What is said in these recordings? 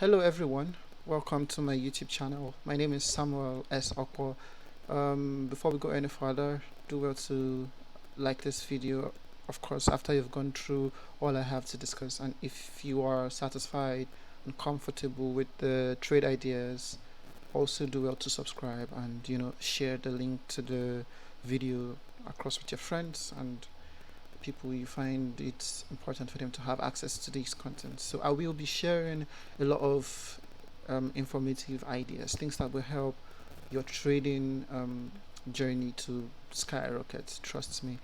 Hello everyone, welcome to my YouTube channel. My name is Samuel S. Okpo. Before we go any further, do well to like this video, of course, after you've gone through all I have to discuss, and if you are satisfied and comfortable with the trade ideas, also do well to subscribe and share the link to the video across with your friends and people you find it's important for them to have access to these contents. So I will be sharing a lot of informative ideas, things that will help your trading journey to skyrocket. Trust me.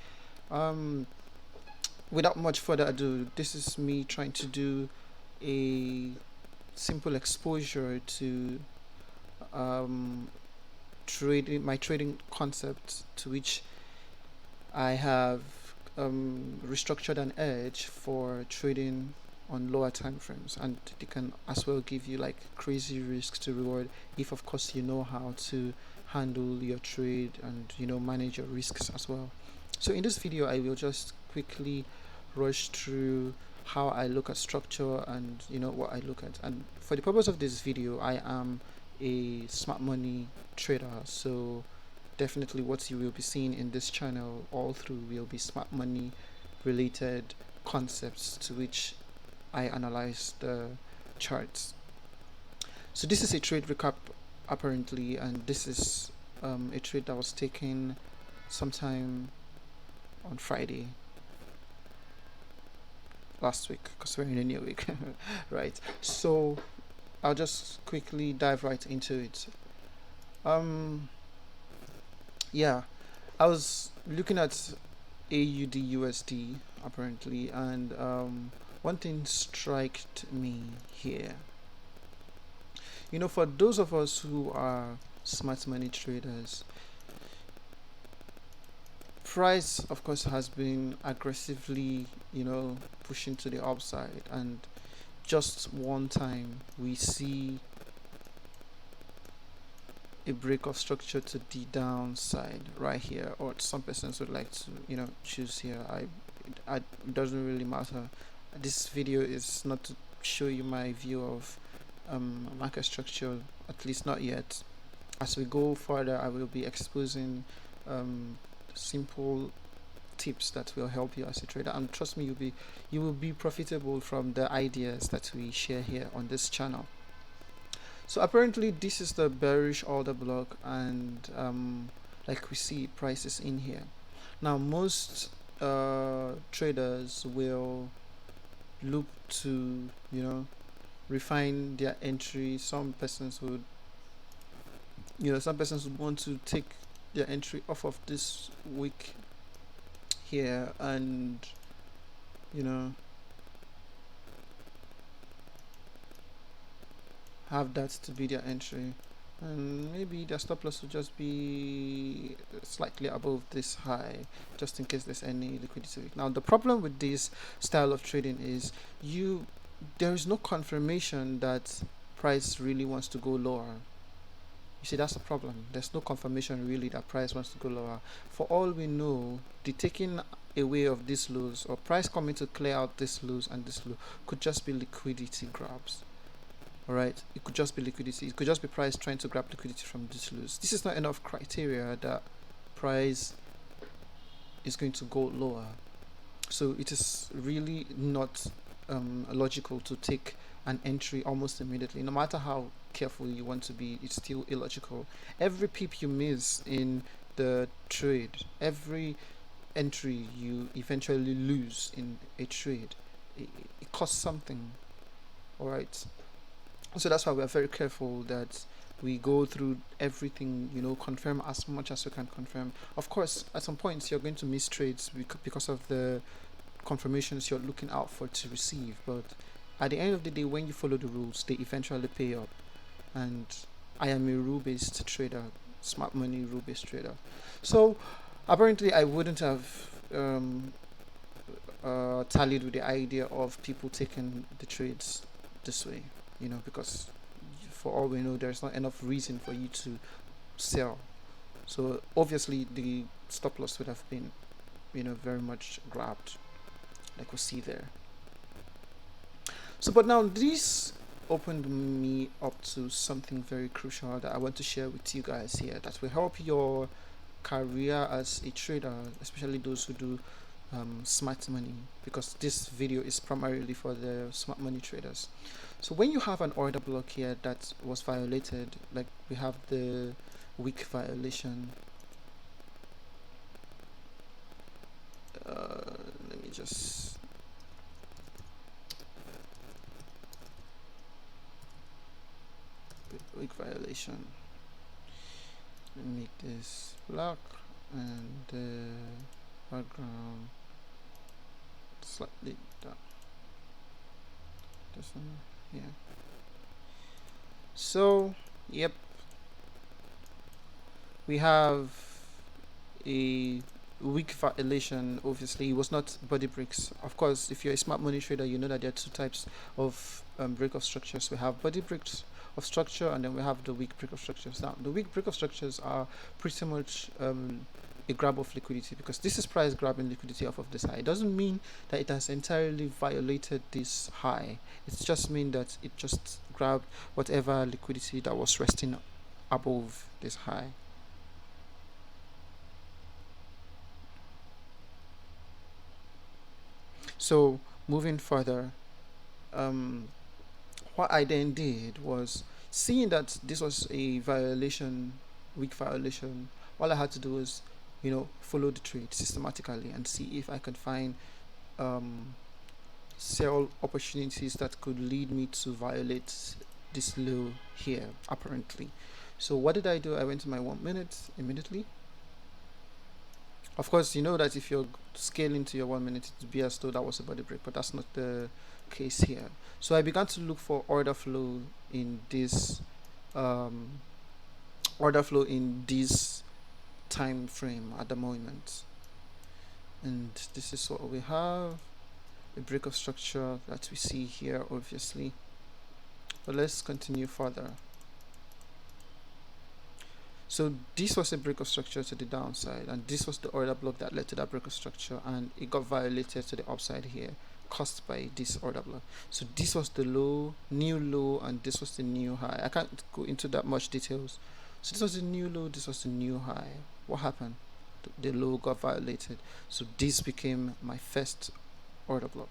Um, Without much further ado, this is me trying to do a simple exposure to um, trading concept, to which I have restructured an edge for trading on lower time frames, and they can as well give you like crazy risks to reward if of course you know how to handle your trade and manage your risks as well. So in this video I will just quickly rush through how I look at structure and what I look at. And for the purpose of this video, I am a smart money trader, so definitely what you will be seeing in this channel all through will be smart money related concepts to which I analyze the charts. So this is a trade recap apparently, and this is a trade that was taken sometime on Friday last week, because we're in a new week. Right, so I'll just quickly dive right into it. Yeah, I was looking at AUDUSD apparently, and one thing struck me here. For those of us who are smart money traders, price of course has been aggressively, pushing to the upside, and just one time we see a break of structure to the downside right here, or some persons would like to choose here. It doesn't really matter. This video is not to show you my view of market structure, at least not yet. As we go further, I will be exposing simple tips that will help you as a trader, and trust me, you will be profitable from the ideas that we share here on this channel. So apparently this is the bearish order block, and like we see prices in here. Now most traders will look to refine their entry. Some persons would want to take their entry off of this wick here, and have that to be their entry, and maybe their stop loss will just be slightly above this high, just in case there's any liquidity. Now the problem with this style of trading is there is no confirmation that price really wants to go lower. You see, that's the problem. There's no confirmation really that price wants to go lower. For all we know, the taking away of these lows, or price coming to clear out this lows and this low, could just be liquidity grabs. Alright, it could just be liquidity. It could just be price trying to grab liquidity from this lows. This is not enough criteria that price is going to go lower. So it is really not logical to take an entry almost immediately. No matter how careful you want to be, it's still illogical. Every pip you miss in the trade, every entry you eventually lose in a trade, it costs something. Alright, so that's why we are very careful that we go through everything, confirm as much as we can confirm. Of course, at some points you're going to miss trades because of the confirmations you're looking out for to receive, but at the end of the day, when you follow the rules, they eventually pay up. And I am a rule-based trader, smart money rule-based trader. So apparently I wouldn't have tallied with the idea of people taking the trades this way, because for all we know, there's not enough reason for you to sell. So obviously the stop loss would have been very much grabbed, like we see there. So but now this opened me up to something very crucial that I want to share with you guys here that will help your career as a trader, especially those who do smart money, because this video is primarily for the smart money traders. So when you have an order block here that was violated, like we have the weak violation, let me just weak violation, let me make this black and the background slightly down, this one here. So yep, we have a weak violation. Obviously it was not body breaks. Of course, if you're a smart money trader, you know that there are two types of break of structures. We have body breaks of structure, and then we have the weak break of structures. Now the weak break of structures are pretty much a grab of liquidity, because this is price grabbing liquidity off of this high. It doesn't mean that it has entirely violated this high. It just means that it just grabbed whatever liquidity that was resting above this high. So moving further, what I then did was, seeing that this was a violation, weak violation, all I had to do was, follow the trade systematically and see if I could find sell opportunities that could lead me to violate this low here, apparently. So what did I do? I went to my 1 minute immediately. Of course, you know that if you're scaling to your 1 minute, it would be as though that was a body break, but that's not the case here. So I began to look for order flow in this time frame at the moment, and this is what we have, a break of structure that we see here, obviously. But let's continue further. So this was a break of structure to the downside, and this was the order block that led to that break of structure, and it got violated to the upside here, caused by this order block. So this was the low, new low, and this was the new high. I can't go into that much details. So this was the new low, this was the new high. What happened? The low got violated. So this became my first order block.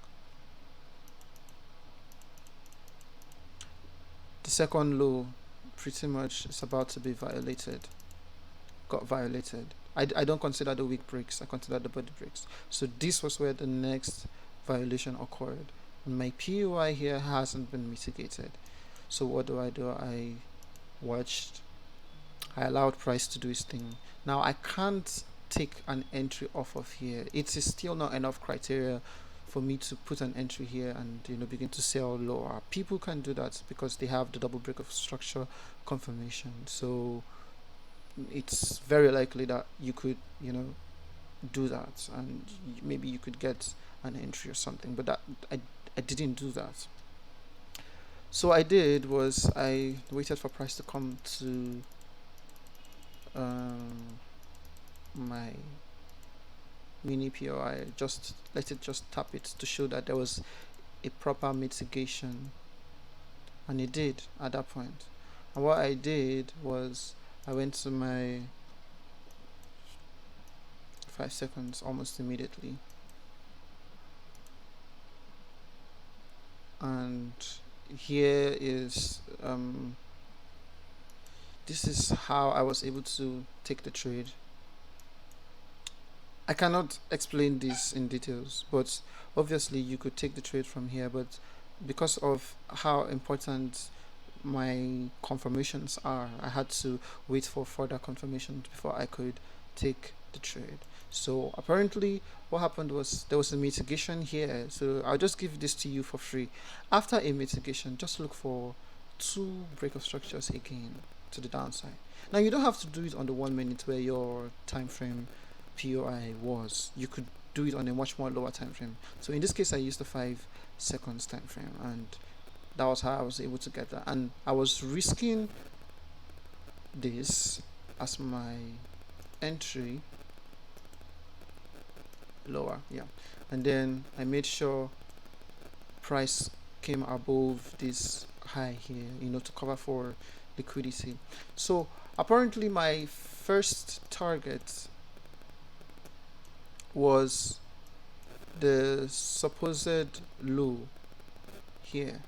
The second low pretty much is about to be violated, got violated. I don't consider the weak breaks, I consider the body breaks. So this was where the next violation occurred, and my POI here hasn't been mitigated. So what do? I allowed price to do its thing. Now I can't take an entry off of here. It is still not enough criteria for me to put an entry here and begin to sell lower. People can do that because they have the double break of structure confirmation. So it's very likely that you could do that, and maybe you could get an entry or something, but that I didn't do that. So I did was I waited for price to come to my mini POI, just let it just tap it to show that there was a proper mitigation, and it did at that point. And what I did was I went to my 5 seconds almost immediately, and here is this is how I was able to take the trade. I cannot explain this in details, but obviously you could take the trade from here, but because of how important my confirmations are, I had to wait for further confirmation before I could take the trade. So apparently what happened was there was a mitigation here, so I'll just give this to you for free. After a mitigation, just look for 2 break of structures again to the downside. Now you don't have to do it on the 1 minute where your time frame POI was. You could do it on a much more lower time frame. So in this case I used the 5 seconds time frame, and that was how I was able to get that. And I was risking this as my entry lower, yeah, and then I made sure price came above this high here, you know, to cover for liquidity. So apparently my first target was the supposed low here,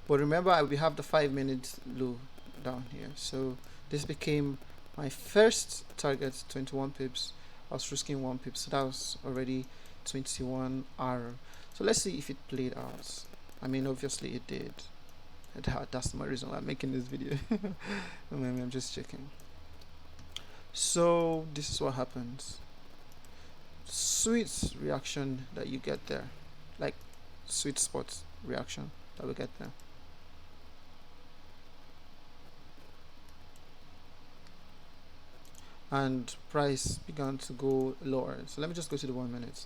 but remember we have the 5 minute low down here, so this became my first target, 21 pips. I was risking 1 pip, so that was already 21 R. So let's see if it played out. I mean, obviously it did. That's my reason why I'm making this video. I'm just checking. So this is what happens. Sweet reaction that you get there, like sweet spot reaction that we get there. And price began to go lower. So let me just go to the 1 minute.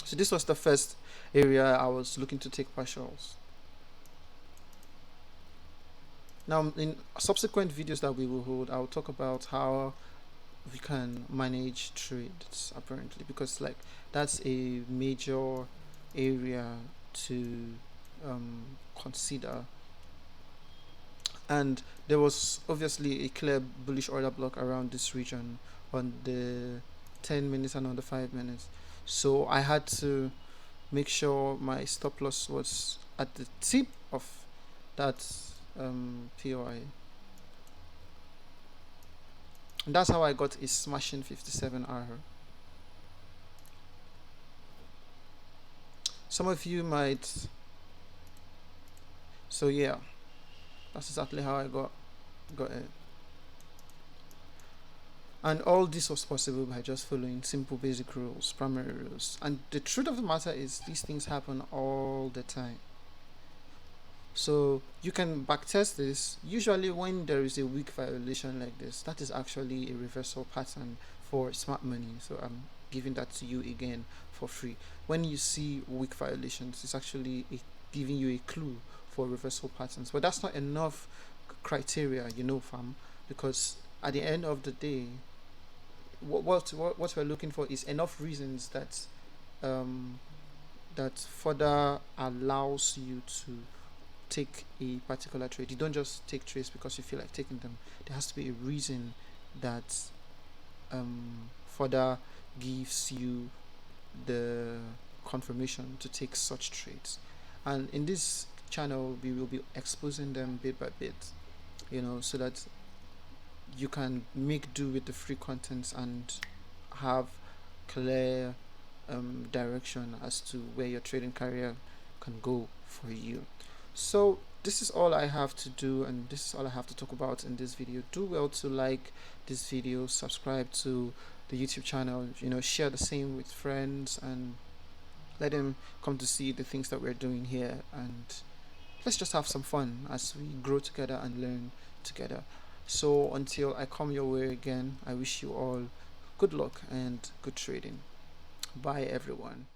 So this was the first area I was looking to take partials. Now in subsequent videos that we will hold, I'll talk about how we can manage trades apparently, because like that's a major area to consider. And there was obviously a clear bullish order block around this region on the 10 minutes and on the 5 minutes, so I had to make sure my stop loss was at the tip of that POI, and that's how I got a smashing 57R. Some of you might, so yeah, that's exactly how I got it. And all this was possible by just following simple basic rules, primary rules. And the truth of the matter is these things happen all the time. So you can backtest this. Usually when there is a weak violation like this, that is actually a reversal pattern for smart money. So I'm giving that to you again for free. When you see weak violations, it's actually giving you a clue for reversal patterns. But that's not enough criteria, you know, fam, because at the end of the day, what we're looking for is enough reasons that that further allows you to take a particular trade. You don't just take trades because you feel like taking them. There has to be a reason that further gives you the confirmation to take such trades. And in this channel we will be exposing them bit by bit, you know, so that you can make do with the free contents and have clear direction as to where your trading career can go for you. So this is all I have to do, and this is all I have to talk about in this video. Do well to like this video, subscribe to the YouTube channel, you know, share the same with friends, and let them come to see the things that we're doing here, and let's just have some fun as we grow together and learn together. So until I come your way again, I wish you all good luck and good trading. Bye everyone.